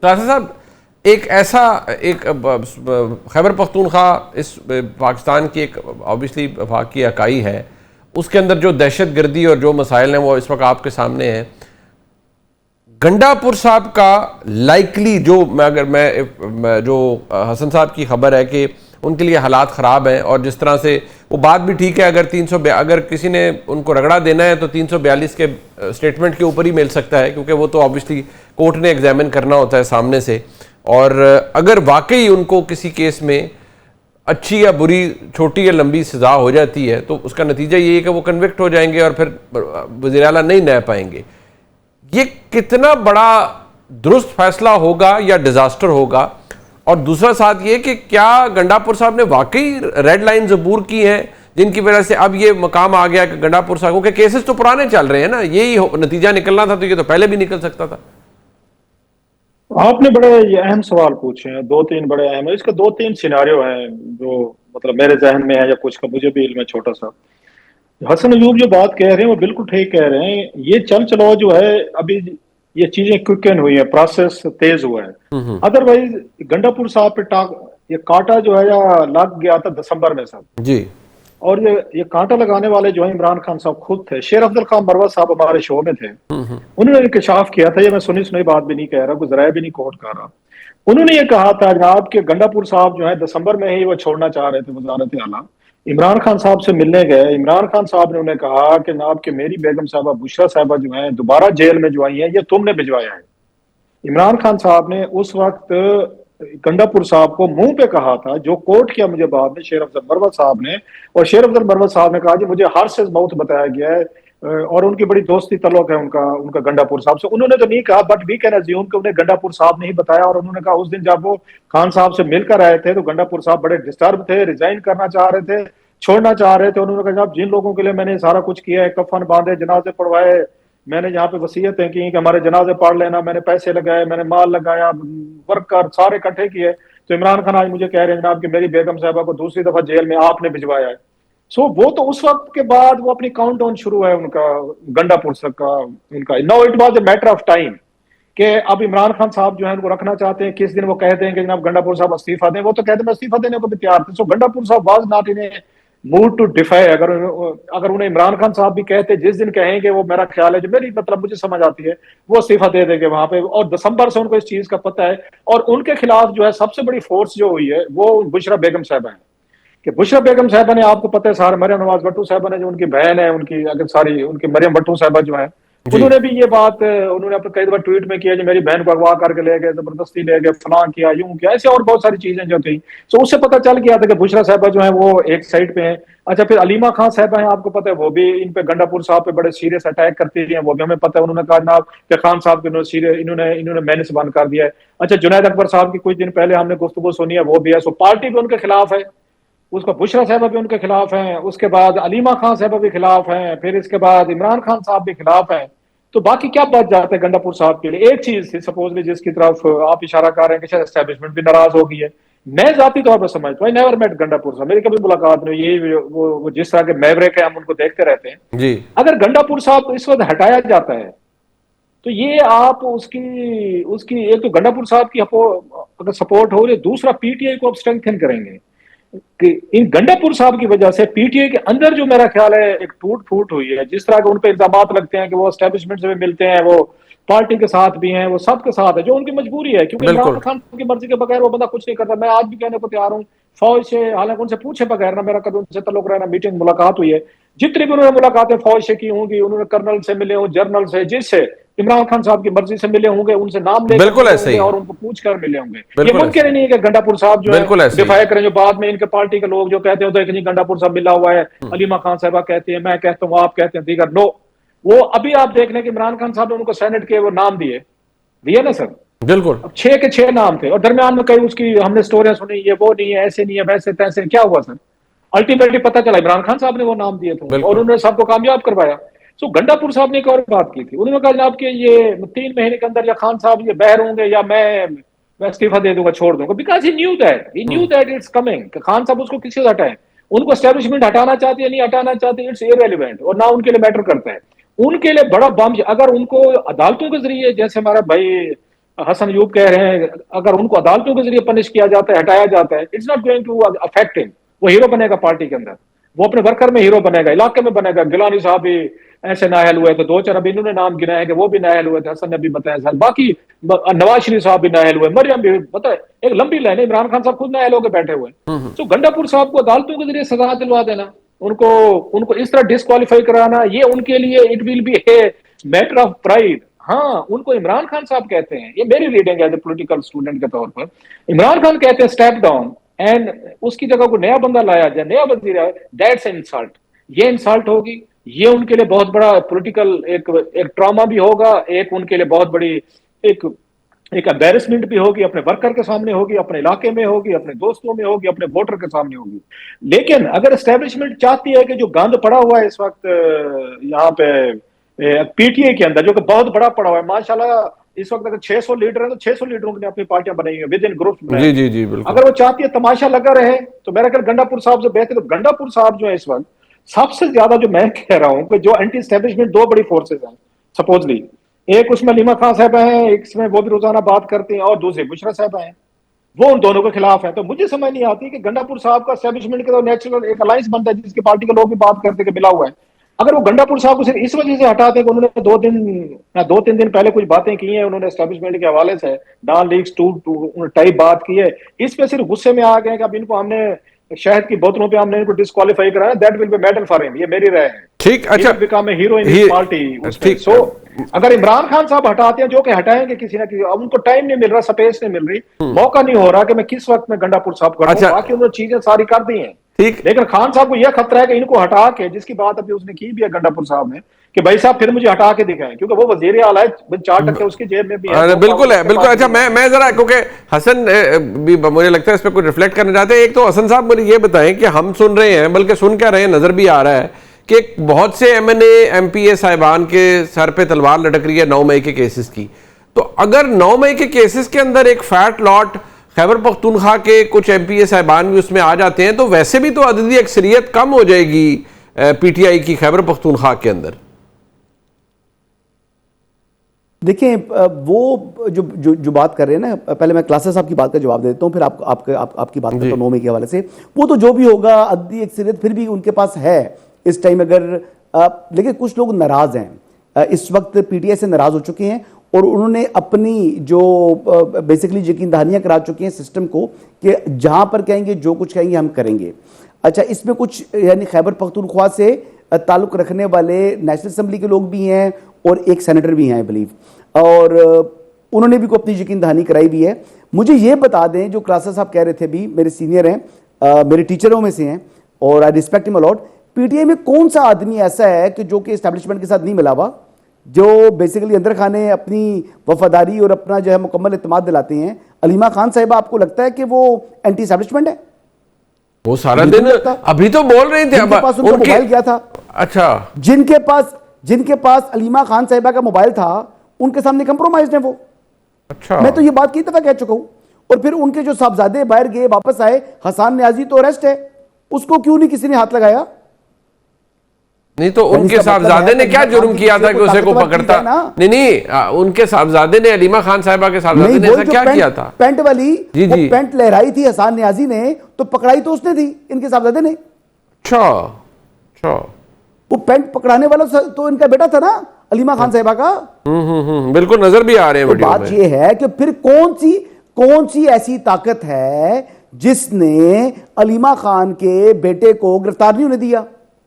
तासिर साहब, एक ऐसा एक खैबर पख्तूनख्वा इस पाकिस्तान की एक ऑब्वियसली वफाकी इकाई है, उसके अंदर जो दहशत गर्दी और जो मसाइल हैं वो इस वक्त आपके सामने हैं। गंडापुर साहब का लाइकली जो जो हसन साहब की खबर है कि उनके लिए हालात ख़राब हैं, और जिस तरह से वो बात भी ठीक है, अगर किसी ने उनको रगड़ा देना है तो 342 के स्टेटमेंट के ऊपर ही मिल सकता है, क्योंकि वो तो ऑब्वियसली कोर्ट ने एग्जामिन करना होता है सामने से। और अगर वाकई उनको किसी केस में अच्छी या बुरी, छोटी या लंबी सज़ा हो जाती है तो उसका नतीजा ये है कि वो कन्विक्ट हो जाएंगे और फिर वज़ीर आला नहीं रह पाएंगे। ये कितना बड़ा दुरुस्त फैसला होगा या डिजास्टर होगा? और दूसरा साथ ये कि क्या गंडापुर साहब ने वाकई रेड लाइन जबूर की हैं जिनकी वजह से अब ये मकाम आ गया कि गंडापुर साहब के केसेस तो पुराने चल रहे हैं ना, यही नतीजा निकलना था, तो ये तो पहले भी निकल सकता था। आपने बड़े ये अहम सवाल पूछे हैं, दो तीन बड़े अहम है। इसके दो तीन सिनारियो हैं जो मतलब मेरे जहन में है, या कुछ का मुझे भी इल्म है छोटा सा। हसन अयूब जो बात कह रहे हैं वो बिल्कुल ठीक कह रहे हैं। ये चल चलो जो है अभी ये चीजें क्विकन हुई है, प्रोसेस तेज हुआ है। अदरवाइज गंडापुर साहब पे ये कांटा जो है या लग गया था दिसंबर में सब जी। और ये कांटा लगाने वाले जो है इमरान खान साहब खुद थे। शेर अफजल खान मरवत साहब हमारे शो में थे, उन्होंने इंकशाफ किया था। ये मैं सुनी सुनाई बात भी नहीं कह रहा, गुजराया भी नहीं कोर्ट कर रहा। उन्होंने ये कहा था जनाब कि गंडापुर साहब जो है दिसंबर में ही वो छोड़ना चाह रहे थे वजारत आला। इमरान खान साहब से मिलने गए, इमरान खान साहब ने उन्हें कहा कि जनाब कि मेरी बेगम साहबा बुशरा साहबा जो है दोबारा जेल में जो आई है ये तुमने भिजवाया है। इमरान खान साहब ने उस वक्त गंडापुर साहब को मुंह पे कहा था, जो कोर्ट किया मुझे बाद में शेर अफजल मरवत साहब ने। और शेर अफजल मरवत साहब ने कहा जी मुझे हर से मौत बताया गया है, और उनकी बड़ी दोस्ती तल्लुक है उनका उनका गंडापुर साहब से। उन्होंने तो नहीं कहा, बट वी कैन अज्यूम कि उन्हें गंडापुर साहब ने ही बताया। और उन्होंने कहा उस दिन जब वो खान साहब से मिलकर आए थे तो गंडापुर साहब बड़े डिस्टर्ब थे, रिजाइन करना चाह रहे थे, छोड़ना चाह रहे थे। उन्होंने कहा जिन लोगों के लिए मैंने सारा कुछ किया है, कफन बांधे, जनाजे पढ़वाए, मैंने यहाँ पे वसीयतें की कि हमारे जनाजे पढ़ लेना, मैंने पैसे लगाए, मैंने माल लगाया, वर्कर सारे इकट्ठे किए, तो इमरान खान आज मुझे कह रहे हैं जनाब कि मेरी बेगम साहबा को दूसरी दफा जेल में आपने भिजवाया है। सो वो तो उस वक्त के बाद वो अपनी काउंट डाउन शुरू है उनका गंडापुर का उनका। Now it was a matter of time कि अब इमरान खान साहब जो है उनको रखना चाहते हैं। किस दिन वो कहते हैं कि जनाब गंडापुर साहब इस्तीफा दें, वो तो कहते हैं मैं इस्तीफा देने को भी तैयार थे। सो गंडापुर साहब was not in a mood to defy. अगर उन्हें इमरान खान साहब भी कहते, जिस दिन कहेंगे वो मेरा ख्याल है, जो मेरी मतलब मुझे समझ आती है, वो इस्तीफा दे देंगे वहां पे। और दिसंबर से उनको इस चीज का पता है। और उनके खिलाफ जो है सबसे बड़ी फोर्स जो हुई है वो बुशरा बेगम साहबा है। कि बुशरा बेगम साहबा ने, आपको पता है सारे, मरियम नवाज भट्टू साहबा ने जो उनकी बहन है, उनकी अगर सारी उनकी मरियम भट्टू साहबा जो है, उन्होंने भी ये बात उन्होंने अपने कई बार ट्वीट में किया कि मेरी बहन को अगवा करके ले गए, जबरदस्ती ले गए, फलां किया, यूं किया, ऐसे और बहुत सारी चीजें जो थी। तो उससे पता चल गया था कि बुशरा साहबा जो है वो एक साइड पे है। अच्छा, फिर अलीमा खान साहबा है, आपको पता है वो भी इन पे गंडापुर साहब पे बड़े सीरियस अटैक करती रही है, वो भी हमें पता है। उन्होंने कहा जनाब कि खान साहब के इन्होंने मैनेज बंद कर दिया है। अच्छा, जुनैद अकबर साहब की कुछ दिन पहले हमने गुफ्तगू सुनी है, वो भी है। सो पार्टी भी उनके खिलाफ है, उसका बुशरा साहबा भी उनके खिलाफ हैं, उसके बाद अलीमा खान साहबा भी खिलाफ हैं, फिर इसके बाद इमरान खान साहब भी खिलाफ हैं। तो बाकी क्या बच जाता है गंडापुर साहब के लिए? एक चीज थी सपोजली जिसकी तरफ आप इशारा कर रहे हैं कि शायद एस्टेब्लिशमेंट भी नाराज हो गई है। मैं जाती तौर पर समझता हूँ, नेवर मेट गंडापुर साहब, मेरी कभी मुलाकात नहीं। ये वो जिस तरह के मैवरिक है हम उनको देखते रहते हैं जी। अगर गंडापुर साहब इस वक्त हटाया जाता है तो ये आप उसकी उसकी एक तो गंडापुर साहब की अगर सपोर्ट हो रही, दूसरा पीटीआई को आप स्ट्रेंथन करेंगे कि इन गंडापुर साहब की वजह से पीटीआई के अंदर जो मेरा ख्याल है एक टूट फूट हुई है। जिस तरह के उन पर इल्जाम लगते हैं कि वो एस्टेब्लिशमेंट से भी मिलते हैं, वो पार्टी के साथ भी हैं, वो सबके साथ है, जो उनकी मजबूरी है, क्योंकि इमरान खान की मर्जी के बगैर वो बंदा कुछ नहीं करता। मैं आज भी कहने को तैयार हूँ फौज से, हालांकि उनसे पूछे बगैर ना मेरा कभी उनसे तल्लुक रहा, मीटिंग मुलाकात हुई है, जितनी भी उन्होंने मुलाकातें फौज से की होंगी, उन्होंने कर्नल से मिले हों, जनरल से, जिससे इमरान खान साहब की मर्जी से मिले होंगे, उनसे नाम लेकर बिल्कुल मिले ऐसे होंगे ही, और उनको पूछ कर मिले होंगे। ये बिल्कुल मुमकिन ऐसे, नहीं है कि गंडापुर साहब जो है बिल्कुल ऐसे ही। डिफाई करें। जो बाद में इनके पार्टी के लोग जो कहते हैं तो गंडापुर साहब मिला हुआ है, अलीमा खान साहबा कहती है, मैं कहता हूँ, आप कहते हैं, दीगर नो। वो अभी आप देख लें कि इमरान खान साहब ने उनको सेनेट के वो नाम दिए ना सर, बिल्कुल। अब 6 के 6 नाम थे और दरमियान में कई उसकी हमने स्टोरियां सुनी, ये वो नहीं है, ऐसे नहीं है, वैसे तैसे। क्या हुआ सर? अल्टीमेटली पता चला इमरान खान साहब ने वो नाम दिए थे और उन्होंने सबको कामयाब करवाया। सो गंडापुर साहब ने एक और बात की थी, उन्होंने कहा जनाब कि ये 3 महीने के अंदर या खान साहब ये बहर होंगे या मैं इस्तीफा दे दूंगा, छोड़ दूंगा। Because he knew that it's coming. Khan साहब उसको किसी से हटाए, उनको एस्टेब्लिशमेंट हटाना चाहती है, नहीं हटाना चाहती, इट्स इररिलेवेंट और ना उनके लिए मैटर करता है। उनके लिए बड़ा बम, अगर उनको अदालतों के जरिए, जैसे हमारा भाई हसन अयूब कह रहे हैं, अगर उनको अदालतों के जरिए पनिश किया जाता है, हटाया जाता है, it's not going to affect him. वो हीरो बनेगा पार्टी के अंदर, वो अपने वर्कर में हीरो बनेगा, इलाके में बनेगा। गिलानी साहब भी ऐसे नाअहल हुए थे, दो चार अभी इन्होंने नाम गिनाए कि वो भी नाअहल हुए थे, हसन ने भी बताया सर, बाकी नवाज शरीफ साहब भी नाअहल हुए, मरियम भी, पता है एक लंबी लाइन है, इमरान खान साहब खुद नाअहल होकर बैठे हुए। तो गंडापुर साहब को अदालतों के जरिए सजा दिलवा देना, उनको उनको इस तरह डिस्क्वालीफाई कराना, ये उनके लिए it will be a matter of pride. हाँ, उनको इमरान खान साहब कहते हैं, ये मेरी रीडिंग है पॉलिटिकल स्टूडेंट के तौर पर, इमरान खान कहते हैं स्टेप डाउन एंड उसकी जगह को नया बंदा लाया जाए, नया वजीर आए, दैट्स इंसल्ट। ये इंसल्ट होगी, ये उनके लिए बहुत बड़ा पॉलिटिकल एक ट्रॉमा भी होगा, एक उनके लिए बहुत बड़ी एक एक एम्बेरसमेंट भी होगी, अपने वर्कर के सामने होगी, अपने इलाके में होगी, अपने दोस्तों में होगी, अपने वोटर के सामने होगी। लेकिन अगर एस्टेब्लिशमेंट चाहती है कि जो गंद पड़ा हुआ है इस वक्त यहाँ पे पीटीआई के अंदर, जो कि बहुत बड़ा पड़ा हुआ है माशाल्लाह, इस वक्त अगर 600 लीडर हैं तो 600 लीडरों ने अपनी पार्टियां बनाई है, विद इन ग्रुप। जी जी जी बिल्कुल। अगर वो चाहती है तमाशा लगा रहे तो मेरा ख्याल गंडापुर साहब से बेहतर, तो गंडापुर साहब जो है इस वक्त सबसे ज्यादा, जो मैं कह रहा हूं कि जो एंटी एस्टेब्लिशमेंट दो बड़ी फोर्सेज हैं सपोजली, एक उसमें लीमा खान साहब हैं, एक इसमें वो भी रोजाना बात करते हैं, और दूसरे बुशरा साहब हैं, वो उन दोनों के खिलाफ है। तो मुझे समझ नहीं आती कि गंडापुर साहब का एस्टेब्लिशमेंट के तो नेचुरल एक अलायंस बनता है, जिसकी पार्टी के लोग भी बात करते हैं कि मिला हुआ है। अगर वो गंडापुर साहब को सिर्फ इस वजह से हटाते हैं कि उन्होंने 2-3 दिन पहले कुछ बातें की हैं, उन्होंने एस्टेब्लिशमेंट के हवाले से डॉन लीक्स टू टाइप बात की है, इस पे सिर्फ गुस्से में आ गए कि अब इनको हमने शहद की बोतलों पे हमने इनको डिस्क्वालीफाई कराया, that will be medal for him, ये मेरी राय है। ठीक, अच्छा, become a hero in party. ठीक। सो अगर इमरान खान साहब हटाते हैं, जो कि हटाएंगे किसी ना किसी, अब उनको टाइम नहीं मिल रहा, स्पेस नहीं मिल रही, मौका नहीं हो रहा कि मैं किस वक्त में गंडापुर साहब करूं। अच्छा, बाकी उन्होंने चीजें सारी कर दी हैं, ठीक। लेकिन खान साहब को यह खतरा है कि इनको हटा के, जिसकी बात अभी उसने की भी है गंडापुर साहब ने, कि भाई साहब फिर मुझे हटा के दिखाएं, क्योंकि वो वजीर आला है, 4% उसकी जेब में भी है। बिल्कुल है, बिल्कुल। अच्छा, मैं जरा, क्योंकि हसन भी मुझे लगता है इस पर कुछ रिफ्लेक्ट करना चाहते हैं। एक तो हसन साहब मुझे ये बताएं कि हम सुन रहे हैं, बल्कि सुन क्या रहे हैं, नजर भी आ रहा है कि बहुत से एमएनए एमपीए साहिबान के सर पे तलवार लटक रही है 9 मई के केसेस की। तो अगर 9 मई के केसेस के अंदर एक फैट लॉट खैबर पख्तूनख्वा के कुछ एमपीए साहिबान भी उसमें आ जाते हैं, तो वैसे भी तो अददी अक्सरियत कम हो जाएगी पीटीआई की खैबर पख्तूनख्वा के अंदर। देखिए, वो जो बात कर रहे हैं ना, पहले मैं क्लासेस साहब की बात का जवाब दे देता हूं, फिर आपकी बात करता हूं 9 मई के हवाले से। वो तो जो भी होगा, अददी अक्सरियत फिर भी उनके पास है इस टाइम। अगर लेकिन कुछ लोग नाराज हैं, इस वक्त पीटीआई से नाराज हो चुके हैं, और उन्होंने अपनी जो बेसिकली यकीन दहानियां करा चुके हैं सिस्टम को कि जहां पर कहेंगे, जो कुछ कहेंगे हम करेंगे। अच्छा, इसमें कुछ यानी खैबर पख्तूनख्वा से ताल्लुक रखने वाले नेशनल असेंबली के लोग भी हैं और एक सेनेटर भी हैं आई बिलीव, और उन्होंने भी को अपनी यकीन दहानी कराई भी है। मुझे ये बता दें, जो क्लासेस साहब कह रहे थे, भी मेरे सीनियर हैं, मेरे टीचरों में से हैं, और I respect him a lot. PTI में कौन सा आदमी ऐसा है कि जो कि एस्टैब्लिशमेंट के साथ नहीं मिला हुआ, जो बेसिकली अंदर खाने अपनी वफादारी और अपना जो है मुकम्मल इत्मीनान दिलाते हैं? अलीमा खान साहिबा, आपको लगता है कि वो एंटी एस्टैब्लिशमेंट है? वो सारा दिन अभी तो बोल रहे थे, उनके पास उनका मोबाइल क्या था? अच्छा, जिनके पास अलीमा खान साहिबा का मोबाइल था, उनके सामने कंप्रोमाइज है वो। अच्छा, मैं तो ये बात कई दफा कह चुका हूं। और फिर उनके जो साहबजादे बाहर गए, वापस आए, हसन न्याजी तो अरेस्ट है, उसको क्यों नहीं किसी ने हाथ लगाया? नहीं तो उनके साहबजादे ने क्या जुर्म किया था कि उसे को पकड़ता? नहीं, उनके साहबजादे ने, अलीमा खान साहिबा के साहबजादे ने ऐसा क्या किया था? पेंट वाली, जी जी, पेंट लहराई थी हसन न्याजी ने, तो पकड़ाई तो उसने थी, इनके साहबजादे ने। अच्छा अच्छा, वो पेंट पकड़ाने वाला तो इनका बेटा था ना, अलीमा खान साहिबा का। बिल्कुल नजर भी आ रहे हैं वीडियो में। बात ये है कि फिर कौन सी ऐसी ताकत है जिसने अलीमा खान के बेटे को गिरफ्तार नहीं होने दिया?